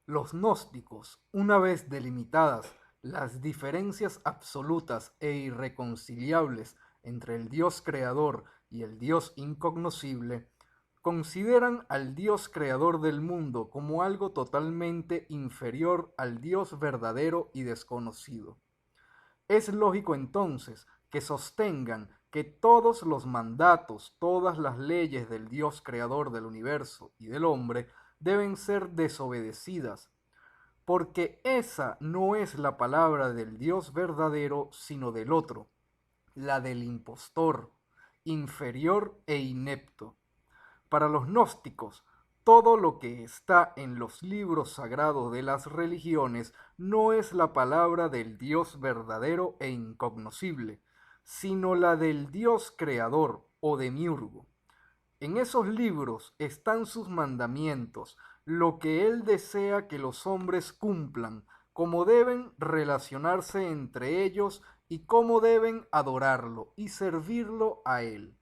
Los gnósticos, una vez delimitadas las diferencias absolutas e irreconciliables entre el Dios creador y el Dios incognoscible, consideran al Dios creador del mundo como algo totalmente inferior al Dios verdadero y desconocido. Es lógico entonces que sostengan que todos los mandatos, todas las leyes del Dios creador del universo y del hombre deben ser desobedecidas, porque esa no es la palabra del Dios verdadero, sino del otro, la del impostor, inferior e inepto. Para los gnósticos, todo lo que está en los libros sagrados de las religiones no es la palabra del Dios verdadero e incognoscible, sino la del Dios creador o demiurgo. En esos libros están sus mandamientos, lo que Él desea que los hombres cumplan, cómo deben relacionarse entre ellos y cómo deben adorarlo y servirlo a Él.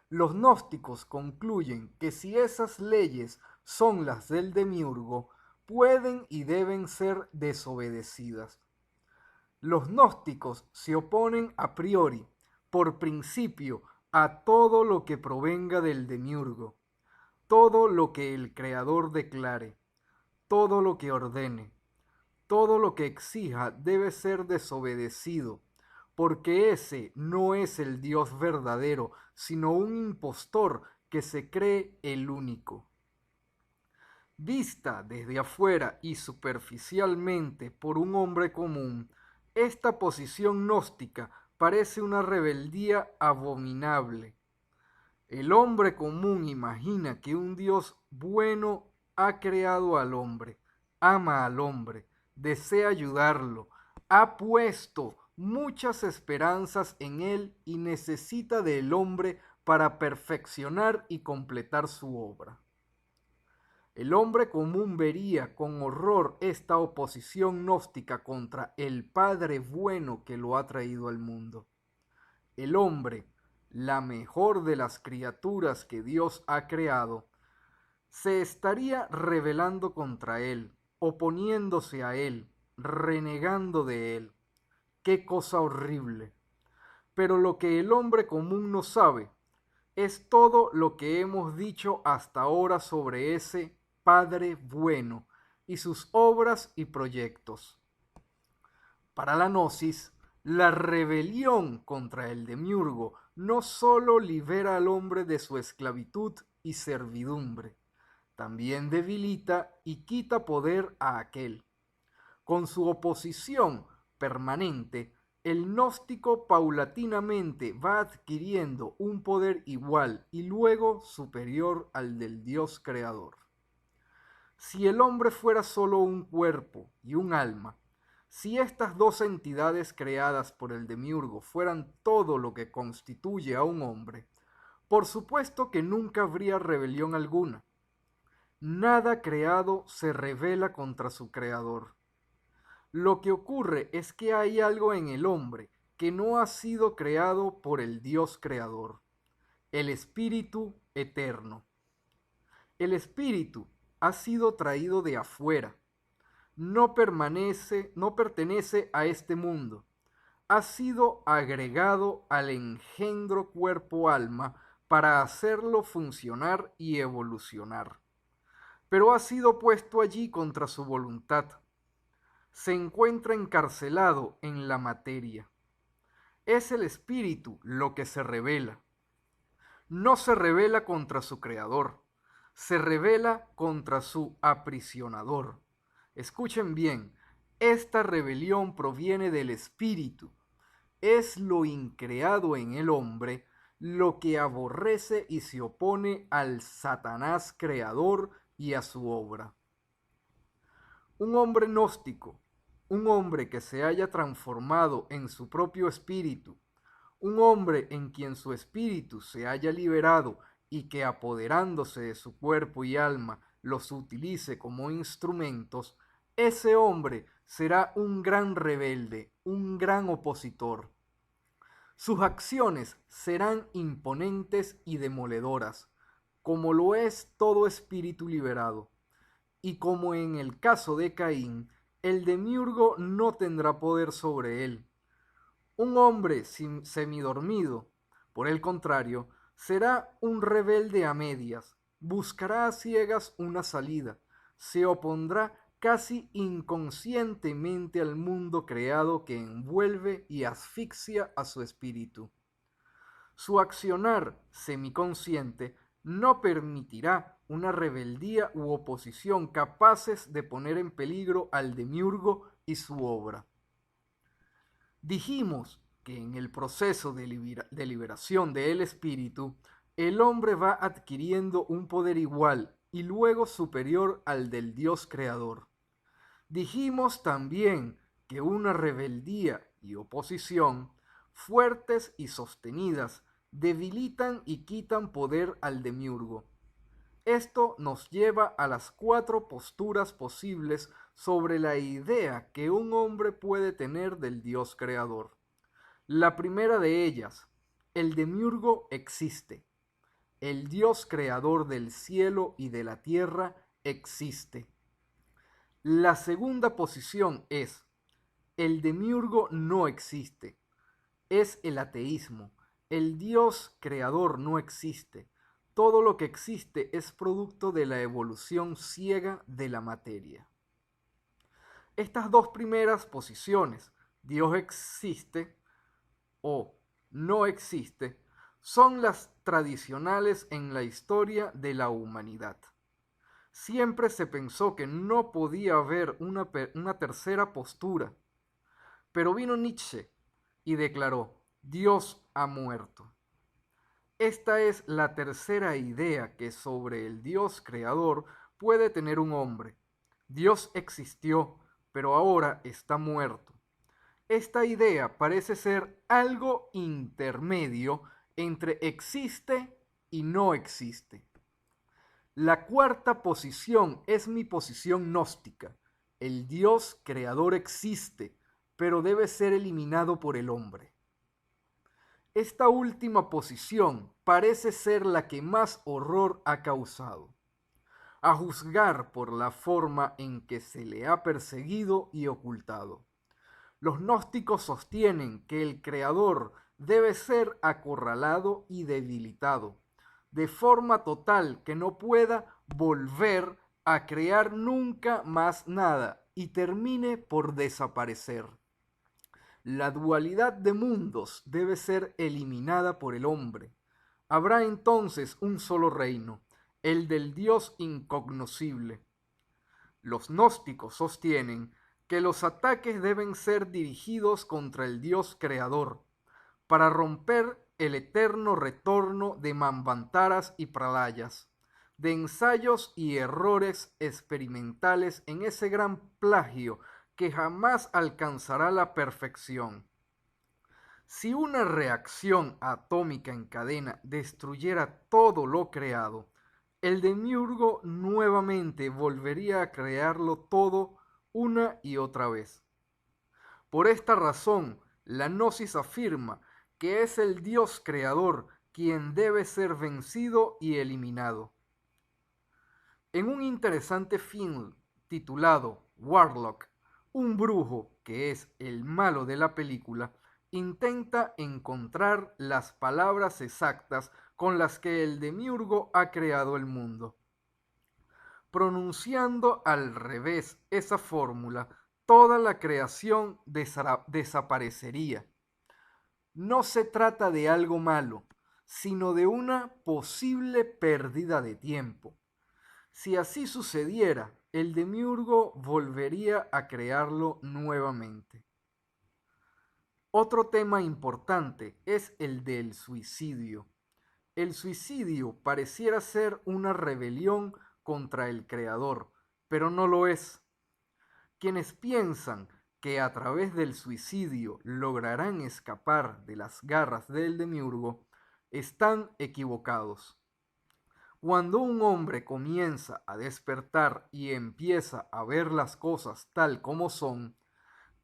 Los gnósticos concluyen que si esas leyes son las del demiurgo, pueden y deben ser desobedecidas. Los gnósticos se oponen a priori, por principio, a todo lo que provenga del demiurgo, todo lo que el Creador declare, todo lo que ordene, todo lo que exija debe ser desobedecido, porque ese no es el Dios verdadero, sino un impostor que se cree el único. Vista desde afuera y superficialmente por un hombre común, esta posición gnóstica parece una rebeldía abominable. El hombre común imagina que un Dios bueno ha creado al hombre, ama al hombre, desea ayudarlo, ha puesto muchas esperanzas en él y necesita del hombre para perfeccionar y completar su obra. El hombre común vería con horror esta oposición gnóstica contra el Padre bueno que lo ha traído al mundo. El hombre, la mejor de las criaturas que Dios ha creado, se estaría rebelando contra él, oponiéndose a él, renegando de él. ¡Qué cosa horrible! Pero lo que el hombre común no sabe es todo lo que hemos dicho hasta ahora sobre ese Padre bueno y sus obras y proyectos. Para la Gnosis, la rebelión contra el demiurgo no sólo libera al hombre de su esclavitud y servidumbre, también debilita y quita poder a aquel. Con su oposición permanente, el gnóstico paulatinamente va adquiriendo un poder igual y luego superior al del Dios creador. Si el hombre fuera solo un cuerpo y un alma, si estas dos entidades creadas por el demiurgo fueran todo lo que constituye a un hombre, por supuesto que nunca habría rebelión alguna. Nada creado se rebela contra su creador. Lo que ocurre es que hay algo en el hombre que no ha sido creado por el Dios creador, el Espíritu eterno. El Espíritu ha sido traído de afuera, no pertenece a este mundo, ha sido agregado al engendro cuerpo-alma para hacerlo funcionar y evolucionar, pero ha sido puesto allí contra su voluntad. Se encuentra encarcelado en la materia. Es el espíritu lo que se revela. No se revela contra su creador, se revela contra su aprisionador. Escuchen bien, esta rebelión proviene del espíritu. Es lo increado en el hombre lo que aborrece y se opone al Satanás creador y a su obra. Un hombre gnóstico, un hombre que se haya transformado en su propio espíritu, un hombre en quien su espíritu se haya liberado y que apoderándose de su cuerpo y alma los utilice como instrumentos, ese hombre será un gran rebelde, un gran opositor. Sus acciones serán imponentes y demoledoras, como lo es todo espíritu liberado. y como en el caso de Caín, el demiurgo no tendrá poder sobre él. Un hombre semidormido, por el contrario, será un rebelde a medias, buscará a ciegas una salida, se opondrá casi inconscientemente al mundo creado que envuelve y asfixia a su espíritu. Su accionar semiconsciente no permitirá una rebeldía u oposición capaces de poner en peligro al demiurgo y su obra. Dijimos que en el proceso de liberación del espíritu, el hombre va adquiriendo un poder igual y luego superior al del Dios creador. Dijimos también que una rebeldía y oposición, fuertes y sostenidas, debilitan y quitan poder al demiurgo. Esto nos lleva a las 4 posturas posibles sobre la idea que un hombre puede tener del Dios creador. La primera de ellas, el demiurgo existe. El Dios creador del cielo y de la tierra existe. La segunda posición es, el demiurgo no existe. Es el ateísmo. El Dios creador no existe. Todo lo que existe es producto de la evolución ciega de la materia. Estas dos primeras posiciones, Dios existe o no existe, son las tradicionales en la historia de la humanidad. Siempre se pensó que no podía haber una tercera postura, pero vino Nietzsche y declaró, Dios ha muerto. Esta es la tercera idea que sobre el Dios creador puede tener un hombre. Dios existió, pero ahora está muerto. Esta idea parece ser algo intermedio entre existe y no existe. La cuarta posición es mi posición gnóstica. El Dios creador existe, pero debe ser eliminado por el hombre. Esta última posición parece ser la que más horror ha causado, a juzgar por la forma en que se le ha perseguido y ocultado. Los gnósticos sostienen que el creador debe ser acorralado y debilitado, de forma total que no pueda volver a crear nunca más nada y termine por desaparecer. La dualidad de mundos debe ser eliminada por el hombre. Habrá entonces un solo reino, el del Dios incognoscible. Los gnósticos sostienen que los ataques deben ser dirigidos contra el Dios creador, para romper el eterno retorno de Manvantaras y Pralayas, de ensayos y errores experimentales en ese gran plagio que jamás alcanzará la perfección. Si una reacción atómica en cadena destruyera todo lo creado, el demiurgo nuevamente volvería a crearlo todo una y otra vez. Por esta razón, la gnosis afirma que es el Dios creador quien debe ser vencido y eliminado. En un interesante film titulado Warlock, un brujo, que es el malo de la película, intenta encontrar las palabras exactas con las que el demiurgo ha creado el mundo. Pronunciando al revés esa fórmula, toda la creación desaparecería. No se trata de algo malo, sino de una posible pérdida de tiempo. Si así sucediera, el demiurgo volvería a crearlo nuevamente. Otro tema importante es el del suicidio. El suicidio pareciera ser una rebelión contra el creador, pero no lo es. Quienes piensan que a través del suicidio lograrán escapar de las garras del demiurgo están equivocados. Cuando un hombre comienza a despertar y empieza a ver las cosas tal como son,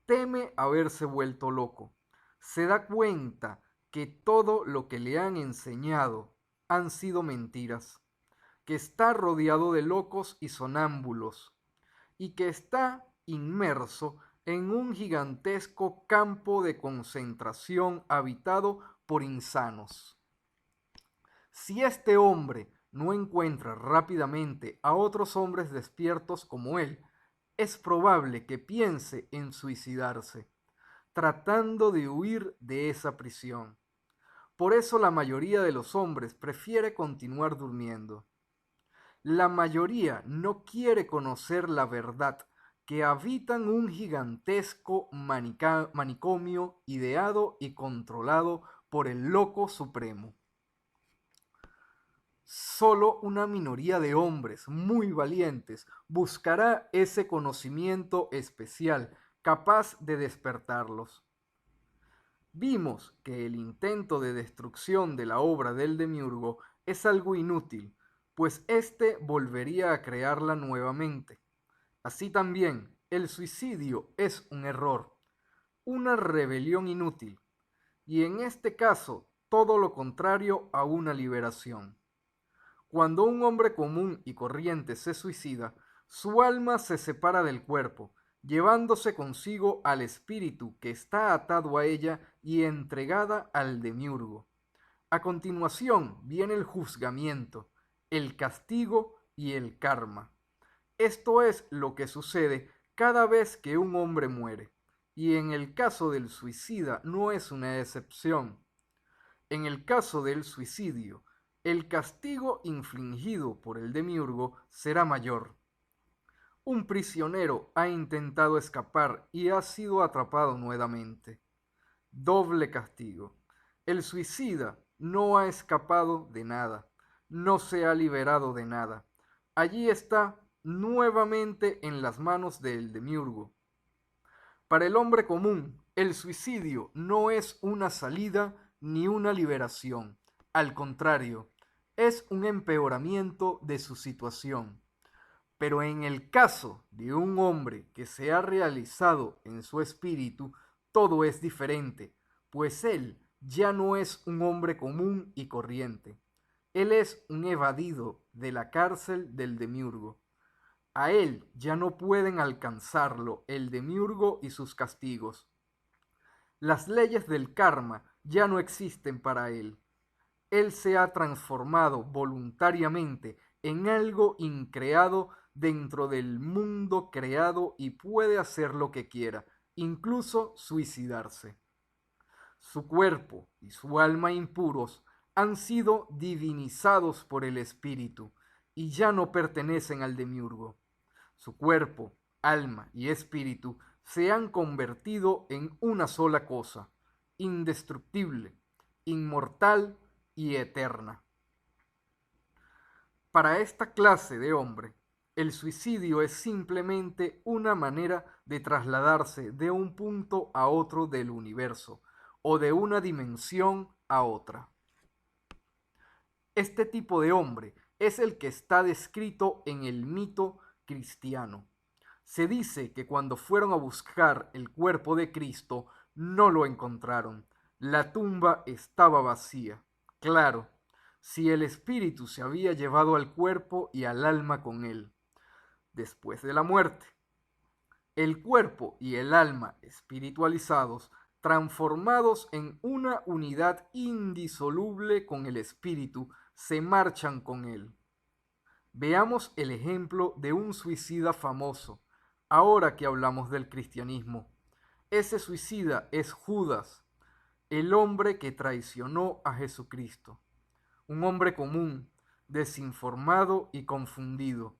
teme haberse vuelto loco. Se da cuenta que todo lo que le han enseñado han sido mentiras. que está rodeado de locos y sonámbulos, y que está inmerso en un gigantesco campo de concentración habitado por insanos. Si este hombre no encuentra rápidamente a otros hombres despiertos como él, es probable que piense en suicidarse, tratando de huir de esa prisión. Por eso la mayoría de los hombres prefiere continuar durmiendo. La mayoría no quiere conocer la verdad, que habitan un gigantesco manicomio ideado y controlado por el loco supremo. Solo una minoría de hombres muy valientes buscará ese conocimiento especial capaz de despertarlos. Vimos que el intento de destrucción de la obra del demiurgo es algo inútil, pues éste volvería a crearla nuevamente. Así también, el suicidio es un error, una rebelión inútil, y en este caso, todo lo contrario a una liberación. Cuando un hombre común y corriente se suicida, su alma se separa del cuerpo, llevándose consigo al espíritu que está atado a ella y entregada al demiurgo. A continuación viene el juzgamiento, el castigo y el karma. Esto es lo que sucede cada vez que un hombre muere, y en el caso del suicida no es una excepción. En el caso del suicidio, el castigo infligido por el demiurgo será mayor. Un prisionero ha intentado escapar y ha sido atrapado nuevamente. Doble castigo. El suicida no ha escapado de nada, no se ha liberado de nada. Allí está nuevamente en las manos del demiurgo. Para el hombre común, el suicidio no es una salida ni una liberación. Al contrario, es un empeoramiento de su situación. Pero en el caso de un hombre que se ha realizado en su espíritu, todo es diferente, pues él ya no es un hombre común y corriente. Él es un evadido de la cárcel del demiurgo. A él ya no pueden alcanzarlo el demiurgo y sus castigos. Las leyes del karma ya no existen para él. Él se ha transformado voluntariamente en algo increado dentro del mundo creado y puede hacer lo que quiera, incluso suicidarse. Su cuerpo y su alma impuros han sido divinizados por el espíritu y ya no pertenecen al demiurgo. Su cuerpo, alma y espíritu se han convertido en una sola cosa, indestructible, inmortal y eterna. Para esta clase de hombre, el suicidio es simplemente una manera de trasladarse de un punto a otro del universo o de una dimensión a otra. Este tipo de hombre es el que está descrito en el mito cristiano. Se dice que cuando fueron a buscar el cuerpo de Cristo, no lo encontraron. La tumba estaba vacía. Claro, si el espíritu se había llevado al cuerpo y al alma con él, después de la muerte. El cuerpo y el alma espiritualizados, transformados en una unidad indisoluble con el espíritu, se marchan con él. Veamos el ejemplo de un suicida famoso, ahora que hablamos del cristianismo. Ese suicida es Judas, el hombre que traicionó a Jesucristo. Un hombre común, desinformado y confundido.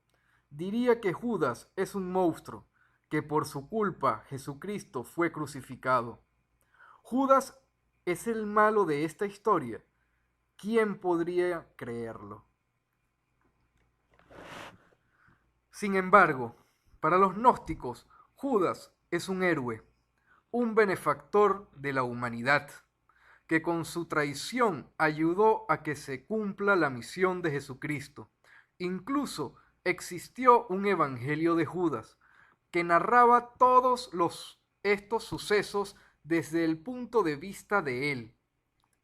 Diría que Judas es un monstruo, que por su culpa Jesucristo fue crucificado. Judas es el malo de esta historia. ¿Quién podría creerlo? Sin embargo, para los gnósticos, Judas es un héroe, un benefactor de la humanidad, que con su traición ayudó a que se cumpla la misión de Jesucristo. Incluso existió un evangelio de Judas, que narraba todos estos sucesos desde el punto de vista de él.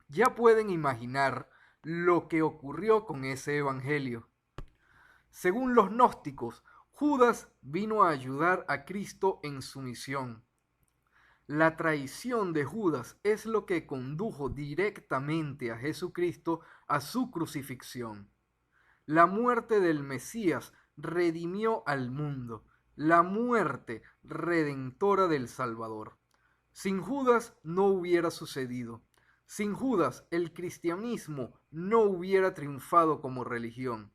Ya pueden imaginar lo que ocurrió con ese evangelio. Según los gnósticos, Judas vino a ayudar a Cristo en su misión. La traición de Judas es lo que condujo directamente a Jesucristo a su crucifixión. La muerte del Mesías redimió al mundo, la muerte redentora del Salvador. Sin Judas no hubiera sucedido. Sin Judas el cristianismo no hubiera triunfado como religión.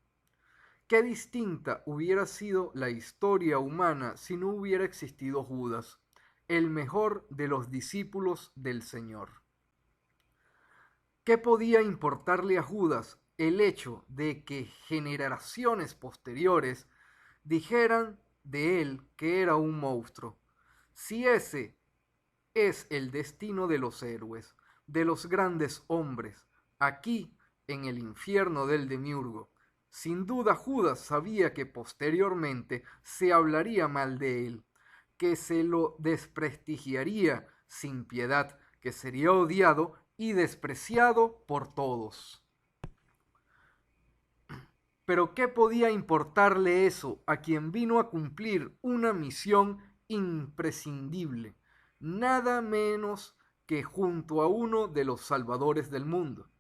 Qué distinta hubiera sido la historia humana si no hubiera existido Judas, el mejor de los discípulos del Señor. ¿Qué podía importarle a Judas el hecho de que generaciones posteriores dijeran de él que era un monstruo? Si ese es el destino de los héroes, de los grandes hombres, aquí en el infierno del Demiurgo. Sin duda Judas sabía que posteriormente se hablaría mal de él, que se lo desprestigiaría sin piedad, que sería odiado y despreciado por todos. Pero ¿qué podía importarle eso a quien vino a cumplir una misión imprescindible? Nada menos que junto a uno de los salvadores del mundo.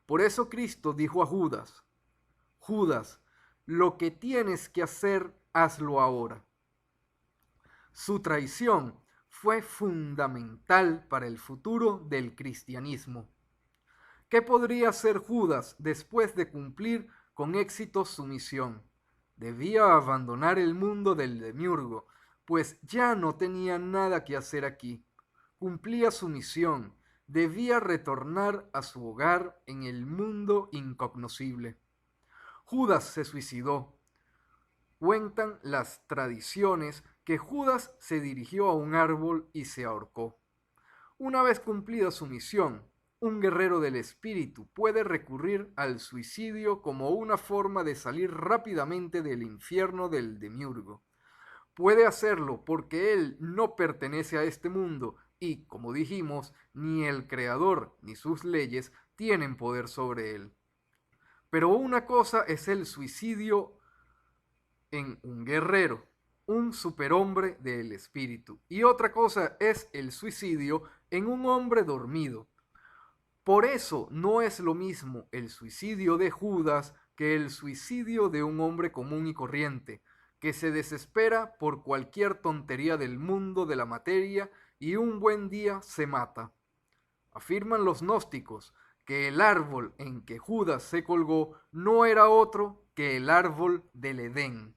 Por eso Cristo dijo a Judas, Judas, lo que tienes que hacer, hazlo ahora. Su traición fue fundamental para el futuro del cristianismo. ¿Qué podría hacer Judas después de cumplir con éxito su misión? Debía abandonar el mundo del Demiurgo, pues ya no tenía nada que hacer aquí. Cumplía su misión, debía retornar a su hogar en el mundo incognoscible. Judas se suicidó. Cuentan las tradiciones que Judas se dirigió a un árbol y se ahorcó. Una vez cumplida su misión, un guerrero del espíritu puede recurrir al suicidio como una forma de salir rápidamente del infierno del Demiurgo. Puede hacerlo porque él no pertenece a este mundo y, como dijimos, ni el Creador ni sus leyes tienen poder sobre él. Pero una cosa es el suicidio en un guerrero, un superhombre del espíritu, y otra cosa es el suicidio en un hombre dormido. Por eso no es lo mismo el suicidio de Judas que el suicidio de un hombre común y corriente, que se desespera por cualquier tontería del mundo de la materia y un buen día se mata. Afirman los gnósticos que el árbol en que Judas se colgó no era otro que el árbol del Edén.